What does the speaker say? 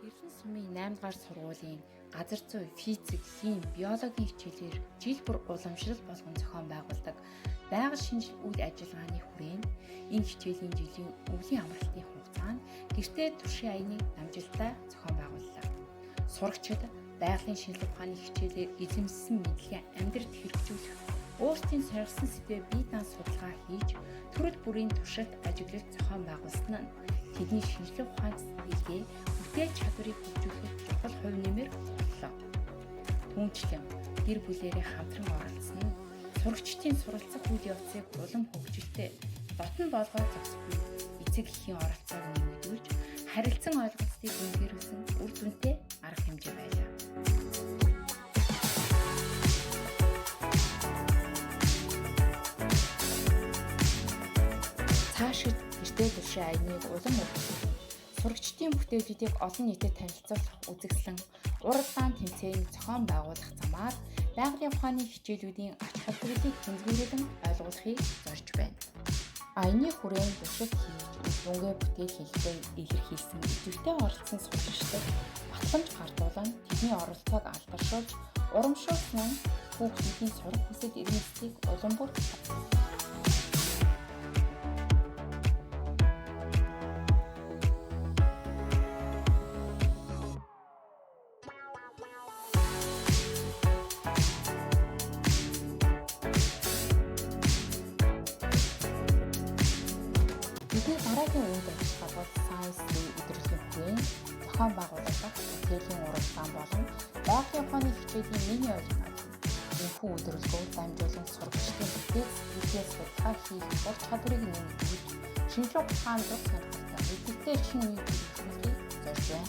Эрдэнэ сумын 8 дугаар сургуулийн газар зүй, физик, хим, биологийн хичээлээр жил бүр уламжлал болгон зохион байгуулдаг байгаль шинжил үйл ажиллагааны хүрээнд энэ хичээлийн жилийн өвлийн амралтын хугацаанд гэртээ туршийн аяныг амжилттай зохион байгууллаа. Сурагчид байгалийн шинжилгээ ухааны хичээлээр эзэмссэн мэдлэгээ амьдралд хэрэгжүүлэх, өөрсдийн сонгосон сэдвээ бие даан судалгаа хийж төрөл бүрийн туршилт ажиглалт зохион байгуулсан нь тэдний шинжилгээ ухааны сэтгэлгээ бүтээл чадварыг хөгжүүлэхэд чухал хувь нэмэр боллоо. Түүнчлэн гэр бүлээрээ хамтран оролцсон нь сурагчдын суралцах үйл явцыг улам хөгжилтэй дотн болгоод зохицуулж эцэг эхийн оролцоог нэмэгдүүлж харилцан ойлголтыг гүнзгийрүүлсэн үр дүнтэй арга хэмжээ байлаа. Цаашид гэртээ туршийн аяныг улам өргөжлөн сурагчдын бүтээлүүдийг олон нийтэд танилцуулах үзэсгэлэн урал даан тэмцээний зохион байгуулах замаар байгалийн ухааны хичээлүүдийн ач холбогдлыг тэнцвэрүүлэн ойлгуулахыг зорж байна. Аяны хүрээнд туршилт хийж, дүнгээ бүтээл хийхдээ илэрхийлсэн идэвхтэй оролцсон сурагчдад батламж гардуулан тэдний оролцоог алдаршуулж, урамшуулсан нь хүүхдүүдийн сурах хүсэл эрмэлзлийг улам бүр бидний дараагийн үйл ажиллагаа бол Science Day өдрийн хүрээнд зохион байгуулагдах бүтээлийн уралдаан болон байгалийн ухааны хичээлийн миний ойлгомжтой энэхүү өдрөлгөөр дамжуулан сурагчдын бүтээл сэтгэлээ судалгаа хийх ур чадварыг нэмэгдүүлж шинжилгээ ухаанд сонирхолтой мэдээлэлтэй шинэ үе төрөлхтнийг зорж байна.